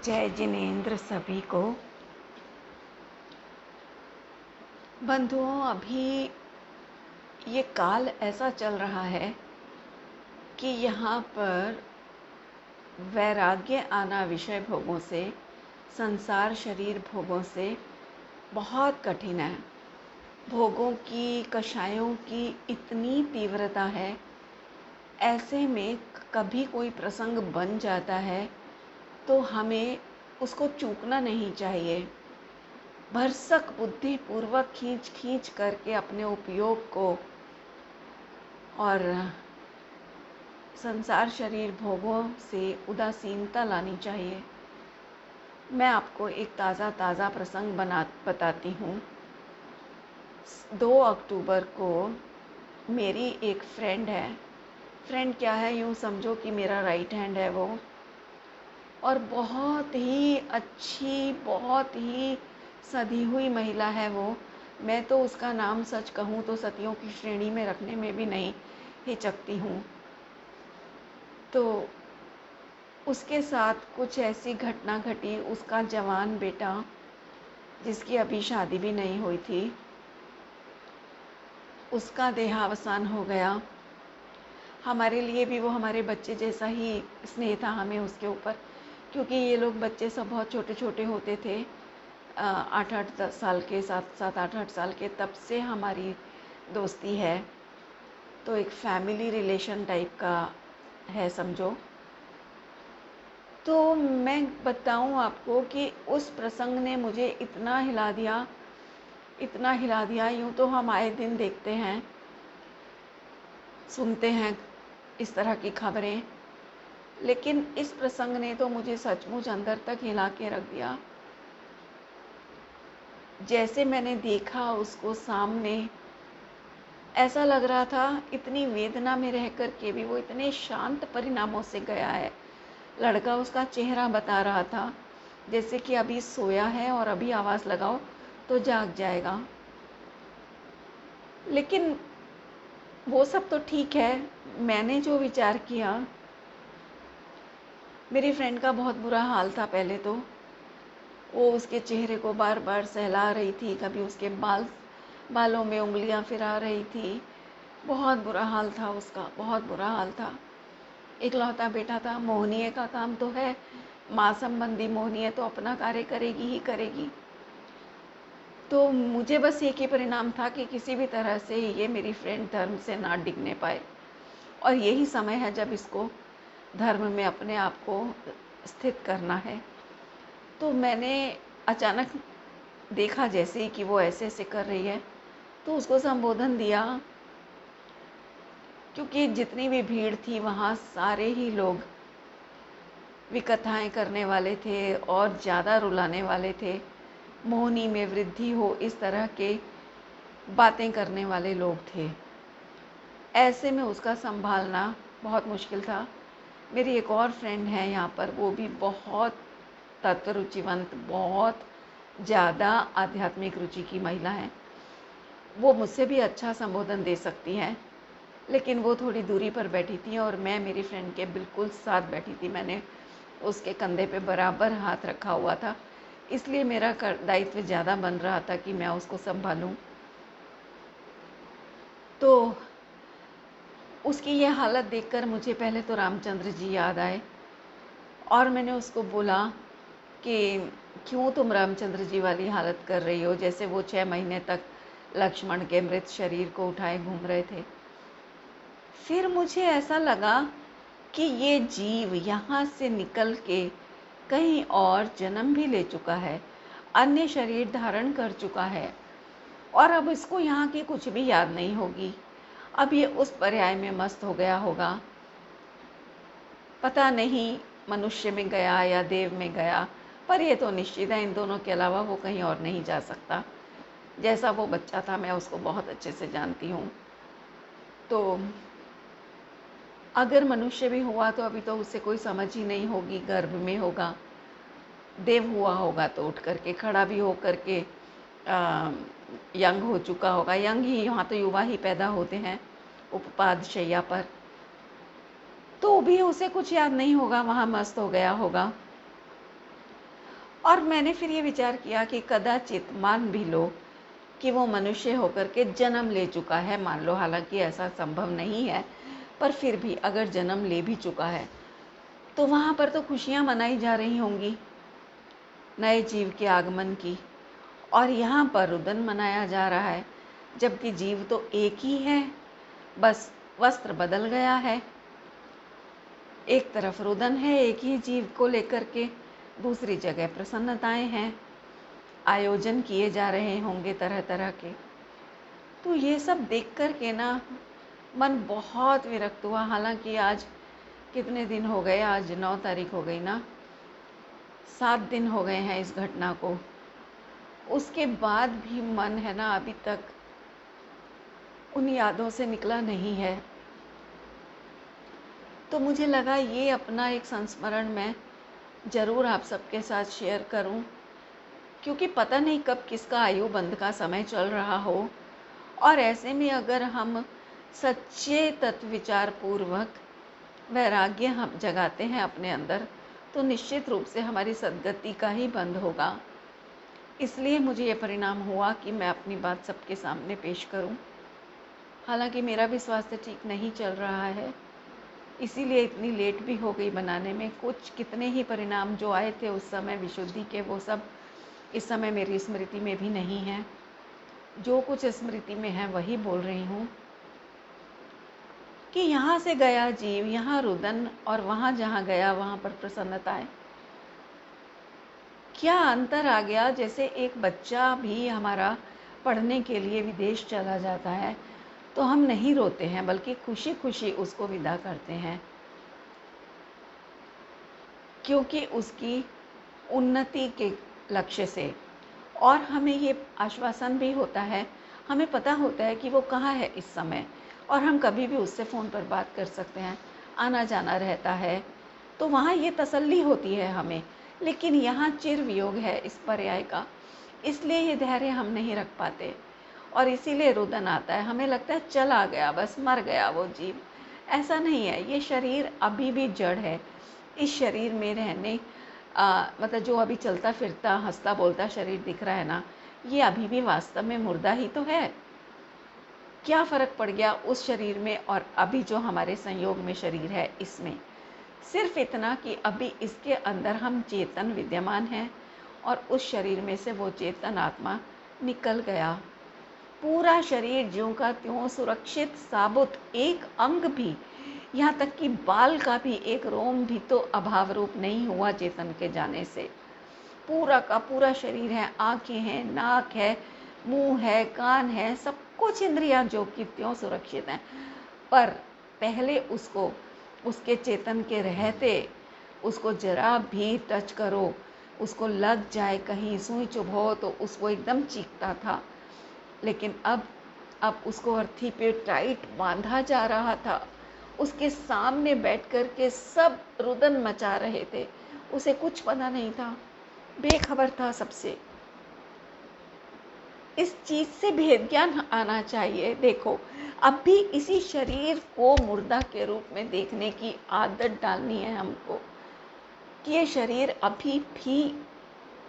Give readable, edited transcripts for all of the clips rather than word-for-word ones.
जय जिनेंद्र सभी को। बंधुओं, अभी ये काल ऐसा चल रहा है कि यहाँ पर वैराग्य आना विषय भोगों से, संसार शरीर भोगों से बहुत कठिन है। भोगों की, कषायों की इतनी तीव्रता है। ऐसे में कभी कोई प्रसंग बन जाता है तो हमें उसको चूकना नहीं चाहिए। भरसक बुद्धि पूर्वक खींच खींच करके अपने उपयोग को और संसार शरीर भोगों से उदासीनता लानी चाहिए। मैं आपको एक ताज़ा प्रसंग बताती हूँ। 2 अक्टूबर को मेरी एक फ्रेंड है। फ्रेंड क्या है, यूँ समझो कि मेरा राइट हैंड है वो, और बहुत ही अच्छी, बहुत ही सधी हुई महिला है वो। मैं तो उसका नाम सच कहूँ तो सतियों की श्रेणी में रखने में भी नहीं हिचकती हूँ। तो उसके साथ कुछ ऐसी घटना घटी। उसका जवान बेटा, जिसकी अभी शादी भी नहीं हुई थी, उसका देहावसान हो गया। हमारे लिए भी वो हमारे बच्चे जैसा ही स्नेह था हमें उसके ऊपर, क्योंकि ये लोग बच्चे सब बहुत छोटे छोटे होते थे, 8-8 साल के, 7-7 8-8 साल के। तब से हमारी दोस्ती है। तो एक फैमिली रिलेशन टाइप का है समझो। तो मैं बताऊं आपको कि उस प्रसंग ने मुझे इतना हिला दिया, इतना हिला दिया। यूँ तो हम आए दिन देखते हैं, सुनते हैं इस तरह की खबरें, लेकिन इस प्रसंग ने तो मुझे सचमुच अंदर तक हिला के रख दिया। जैसे मैंने देखा उसको सामने, ऐसा लग रहा था इतनी वेदना में रह कर के भी वो इतने शांत परिणामों से गया है। लड़का उसका चेहरा बता रहा था जैसे कि अभी सोया है और अभी आवाज़ लगाओ तो जाग जाएगा। लेकिन वो सब तो ठीक है। मैंने जो विचार किया, मेरी फ्रेंड का बहुत बुरा हाल था। पहले तो वो उसके चेहरे को बार बार सहला रही थी, कभी उसके बालों में उंगलियां फिरा रही थी। बहुत बुरा हाल था उसका, बहुत बुरा हाल था। इकलौता बेटा था। मोहनीय का काम तो है, माँ संबंधी मोहनीय तो अपना कार्य करेगी ही करेगी। तो मुझे बस एक ही परिणाम था कि किसी भी तरह से ये मेरी फ्रेंड धर्म से ना डिगने पाए, और यही समय है जब इसको धर्म में अपने आप को स्थित करना है। तो मैंने अचानक देखा जैसे ही कि वो ऐसे ऐसे कर रही है, तो उसको संबोधन दिया। क्योंकि जितनी भी भीड़ थी वहाँ सारे ही लोग विकथाएं करने वाले थे और ज़्यादा रुलाने वाले थे। मोहनी में वृद्धि हो, इस तरह के बातें करने वाले लोग थे। ऐसे में उसका संभालना बहुत मुश्किल था। मेरी एक और फ्रेंड है यहाँ पर, वो भी बहुत तत्वरुचिवंत, बहुत ज़्यादा आध्यात्मिक रुचि की महिला है। वो मुझसे भी अच्छा संबोधन दे सकती हैं, लेकिन वो थोड़ी दूरी पर बैठी थी और मैं मेरी फ्रेंड के बिल्कुल साथ बैठी थी। मैंने उसके कंधे पे बराबर हाथ रखा हुआ था, इसलिए मेरा दायित्व ज़्यादा बन रहा था कि मैं उसको संभालूं। तो उसकी ये हालत देखकर मुझे पहले तो रामचंद्र जी याद आए, और मैंने उसको बोला कि क्यों तुम रामचंद्र जी वाली हालत कर रही हो, जैसे वो 6 महीने तक लक्ष्मण के मृत शरीर को उठाए घूम रहे थे। फिर मुझे ऐसा लगा कि ये जीव यहाँ से निकल के कहीं और जन्म भी ले चुका है, अन्य शरीर धारण कर चुका है, और अब इसको यहाँ की कुछ भी याद नहीं होगी। अब ये उस पर्याय में मस्त हो गया होगा। पता नहीं मनुष्य में गया या देव में गया, पर ये तो निश्चित है इन दोनों के अलावा वो कहीं और नहीं जा सकता। जैसा वो बच्चा था, मैं उसको बहुत अच्छे से जानती हूँ। तो अगर मनुष्य भी हुआ तो अभी तो उसे कोई समझ ही नहीं होगी, गर्भ में होगा। देव हुआ होगा तो उठ करके खड़ा भी हो करके यंग हो चुका होगा। यंग ही, यहाँ तो युवा ही पैदा होते हैं उपपाद शैया पर। तो भी उसे कुछ याद नहीं होगा, वहाँ मस्त हो गया होगा। और मैंने फिर ये विचार किया कि कदाचित मान भी लो कि वो मनुष्य होकर के जन्म ले चुका है, मान लो, हालांकि ऐसा संभव नहीं है, पर फिर भी अगर जन्म ले भी चुका है तो वहाँ पर तो खुशियाँ मनाई जा रही होंगी नए जीव के आगमन की, और यहाँ पर रुदन मनाया जा रहा है, जबकि जीव तो एक ही है, बस वस्त्र बदल गया है। एक तरफ रुदन है एक ही जीव को लेकर के, दूसरी जगह प्रसन्नताएं हैं, आयोजन किए जा रहे होंगे तरह तरह के। तो ये सब देख कर के ना मन बहुत विरक्त हुआ। हालांकि आज कितने दिन हो गए, आज 9 तारीख हो गई ना, 7 दिन हो गए हैं इस घटना को। उसके बाद भी मन है ना अभी तक उन यादों से निकला नहीं है। तो मुझे लगा ये अपना एक संस्मरण मैं ज़रूर आप सबके साथ शेयर करूं, क्योंकि पता नहीं कब किसका आयु बंध का समय चल रहा हो, और ऐसे में अगर हम सच्चे तत्व विचार पूर्वक वैराग्य हम जगाते हैं अपने अंदर, तो निश्चित रूप से हमारी सद्गति का ही बंध होगा। इसलिए मुझे ये परिणाम हुआ कि मैं अपनी बात सबके सामने पेश करूं। हालांकि मेरा भी स्वास्थ्य ठीक नहीं चल रहा है, इसीलिए इतनी लेट भी हो गई बनाने में। कुछ कितने ही परिणाम जो आए थे उस समय विशुद्धि के, वो सब इस समय मेरी स्मृति में भी नहीं है। जो कुछ स्मृति में है वही बोल रही हूँ कि यहाँ से गया जीव, यहाँ रुदन, और वहाँ जहाँ गया वहाँ पर प्रसन्नताएं। क्या अंतर आ गया। जैसे एक बच्चा भी हमारा पढ़ने के लिए विदेश चला जाता है तो हम नहीं रोते हैं, बल्कि खुशी खुशी उसको विदा करते हैं, क्योंकि उसकी उन्नति के लक्ष्य से। और हमें ये आश्वासन भी होता है, हमें पता होता है कि वो कहाँ है इस समय, और हम कभी भी उससे फ़ोन पर बात कर सकते हैं, आना जाना रहता है, तो वहाँ ये तसल्ली होती है हमें। लेकिन यहाँ चिर वियोग है इस पर्याय का, इसलिए ये धैर्य हम नहीं रख पाते, और इसीलिए रुदन आता है। हमें लगता है चला गया, बस मर गया वो जीव। ऐसा नहीं है, ये शरीर अभी भी जड़ है। इस शरीर में रहने मतलब जो अभी चलता फिरता हंसता बोलता शरीर दिख रहा है ना, ये अभी भी वास्तव में मुर्दा ही तो है। क्या फ़र्क पड़ गया उस शरीर में और अभी जो हमारे संयोग में शरीर है इसमें? सिर्फ इतना कि अभी इसके अंदर हम चेतन विद्यमान हैं, और उस शरीर में से वो चेतन आत्मा निकल गया। पूरा शरीर ज्यों का त्यों सुरक्षित साबुत, एक अंग भी, यहाँ तक कि बाल का भी एक रोम भी तो अभाव रूप नहीं हुआ चेतन के जाने से। पूरा का पूरा शरीर है, आंखें हैं, नाक है, मुंह है, कान है, सब कुछ इंद्रियां जो कि त्यों सुरक्षित हैं। पर पहले उसको उसके चेतन के रहते उसको जरा भी टच करो, उसको लग जाए कहीं सुई चुभो तो उसको एकदम चीखता था। लेकिन अब उसको अर्थी पे टाइट बांधा जा रहा था। उसके सामने बैठ कर के सब रुदन मचा रहे थे, उसे कुछ पता नहीं था, बेखबर था सबसे। इस चीज़ से भेद ज्ञान आना चाहिए। देखो, अब भी इसी शरीर को मुर्दा के रूप में देखने की आदत डालनी है हमको, कि ये शरीर अभी भी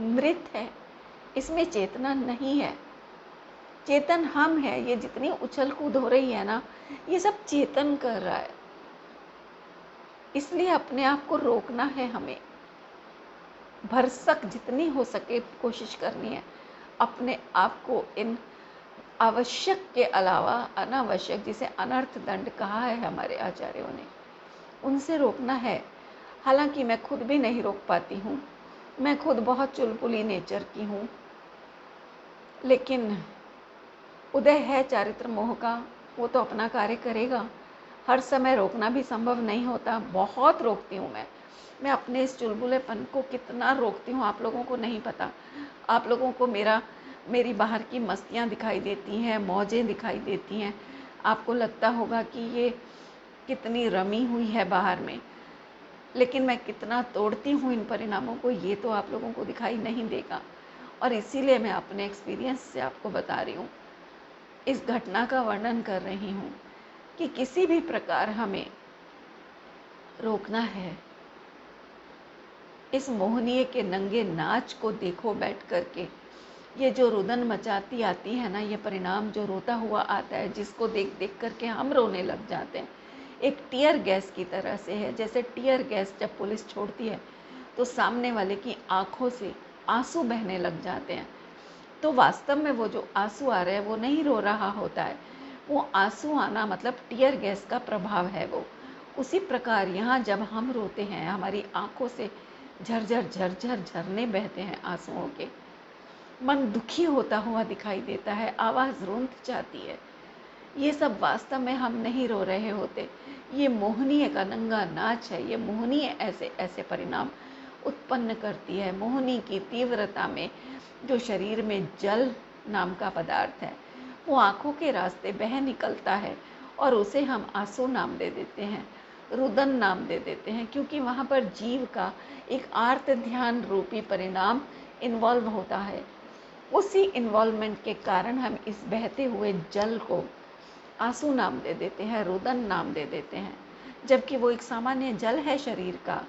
मृत है, इसमें चेतना नहीं है। चेतन हम हैं। ये जितनी उछल कूद हो रही है ना, ये सब चेतन कर रहा है। इसलिए अपने आप को रोकना है हमें, भरसक जितनी हो सके कोशिश करनी है अपने आप को इन आवश्यक के अलावा अनावश्यक, जिसे अनर्थ दंड कहा है हमारे आचार्यों ने, उनसे रोकना है। हालांकि मैं खुद भी नहीं रोक पाती हूँ, मैं खुद बहुत चुलबुली नेचर की हूँ, लेकिन उदय है चारित्र मोह का, वो तो अपना कार्य करेगा। हर समय रोकना भी संभव नहीं होता। बहुत रोकती हूँ मैं अपने इस चुलबुलेपन को कितना रोकती हूँ, आप लोगों को नहीं पता। आप लोगों को मेरी बाहर की मस्तियाँ दिखाई देती हैं, मौजें दिखाई देती हैं, आपको लगता होगा कि ये कितनी रमी हुई है बाहर में, लेकिन मैं कितना तोड़ती हूँ इन परिणामों को, ये तो आप लोगों को दिखाई नहीं देगा। और इसीलिए मैं अपने एक्सपीरियंस से आपको बता रही हूँ, इस घटना का वर्णन कर रही हूँ कि किसी भी प्रकार हमें रोकना है इस मोहनीय के नंगे नाच को देखो बैठ करके। ये जो रुदन मचाती आती है ना, ये परिणाम जो रोता हुआ आता है, जिसको देख देख करके हम रोने लग जाते हैं, एक टीयर गैस की तरह से है। जैसे टीयर गैस जब पुलिस छोड़ती है तो सामने वाले की आंखों से आंसू बहने लग जाते हैं। तो वास्तव में वो जो आंसू आ रहे हैं वो नहीं रो रहा होता है, वो आंसू आना मतलब टीयर गैस का प्रभाव है वो। उसी प्रकार यहाँ जब हम रोते हैं, हमारी आंखों से झरझर झरझर झरने बहते हैं आंसुओं के, मन दुखी होता हुआ दिखाई देता है, आवाज़ रूंध जाती है। ये सब वास्तव में हम नहीं रो रहे होते, ये मोहनीय का नंगा नाच है। ये मोहनीय ऐसे ऐसे परिणाम उत्पन्न करती है। मोहनी की तीव्रता में जो शरीर में जल नाम का पदार्थ है वो आँखों के रास्ते बह निकलता है और उसे हम आंसू नाम दे देते हैं, रुदन नाम दे देते हैं, क्योंकि वहाँ पर जीव का एक आर्त ध्यान रूपी परिणाम इन्वॉल्व होता है। उसी इन्वॉल्वमेंट के कारण हम इस बहते हुए जल को आंसू नाम दे देते हैं, रुदन नाम दे देते हैं, जबकि वो एक सामान्य जल है शरीर का।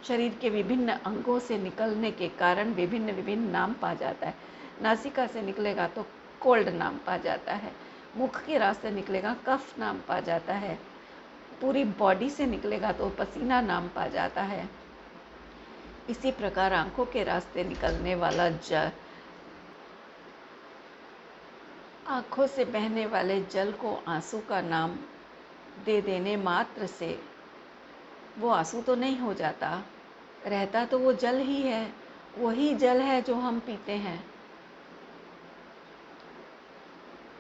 शरीर के विभिन्न अंगों से निकलने के कारण विभिन्न विभिन्न नाम पा जाता है। नासिका से निकलेगा तो कोल्ड नाम पा जाता है, मुख के रास्ते निकलेगा कफ नाम पा जाता है, पूरी बॉडी से निकलेगा तो पसीना नाम पा जाता है। इसी प्रकार आंखों के रास्ते निकलने वाला आंखों से बहने वाले जल को आंसू का नाम दे देने मात्र से वो आंसू तो नहीं हो जाता, रहता तो वो जल ही है, वही जल है जो हम पीते हैं।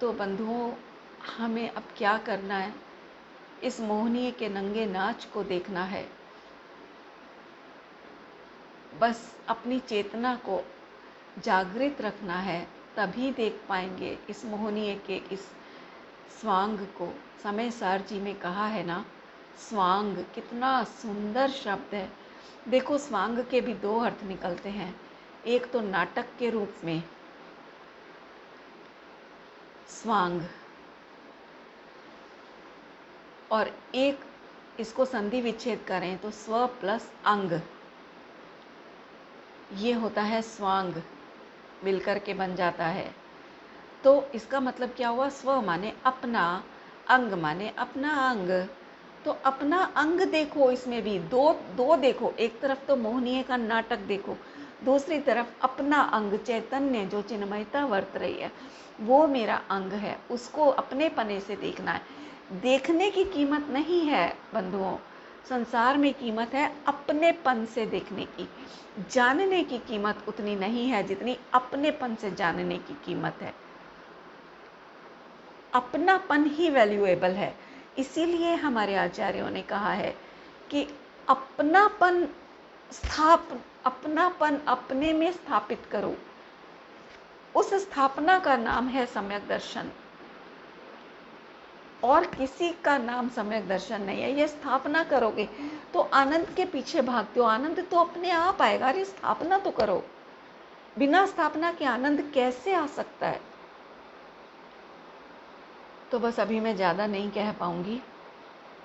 तो बंधुओं, हमें अब क्या करना है? इस मोहनीय के नंगे नाच को देखना है। बस अपनी चेतना को जागृत रखना है, तभी देख पाएंगे इस मोहनीय के इस स्वांग को। समय सार जी में कहा है ना, स्वांग कितना सुंदर शब्द है। देखो, स्वांग के भी दो अर्थ निकलते हैं, एक तो नाटक के रूप में स्वांग, और एक इसको संधि विच्छेद करें तो स्व प्लस अंग, ये होता है स्वांग, मिलकर के बन जाता है। तो इसका मतलब क्या हुआ? स्व माने अपना, अंग माने अपना अंग। तो अपना अंग देखो, इसमें भी दो दो देखो, एक तरफ तो मोहनीय का नाटक देखो, दूसरी तरफ अपना अंग चैतन्य जो चिन्मयता वर्त रही है वो मेरा अंग है, उसको अपने पने से देखना है। देखने की कीमत नहीं है बंधुओं, संसार में कीमत है अपनेपन से देखने की। जानने की कीमत उतनी नहीं है जितनी अपनेपन से जानने की कीमत है। अपनापन ही वैल्यूएबल है। इसीलिए हमारे आचार्यों ने कहा है कि अपनापन अपने में स्थापित करो। उस स्थापना का नाम है सम्यक दर्शन, और किसी का नाम सम्यक दर्शन नहीं है। ये स्थापना करोगे तो आनंद के पीछे भागते हो, आनंद तो अपने आप आएगा। अरे स्थापना तो करो, बिना स्थापना के आनंद कैसे आ सकता है? तो बस अभी मैं ज़्यादा नहीं कह पाऊँगी,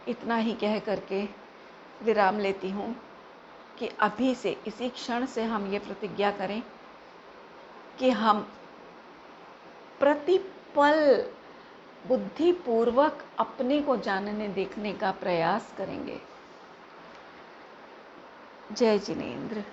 इतना ही कह करके विराम लेती हूँ कि अभी से, इसी क्षण से हम ये प्रतिज्ञा करें कि हम प्रतिपल बुद्धिपूर्वक अपने को जानने देखने का प्रयास करेंगे। जय जिनेंद्र।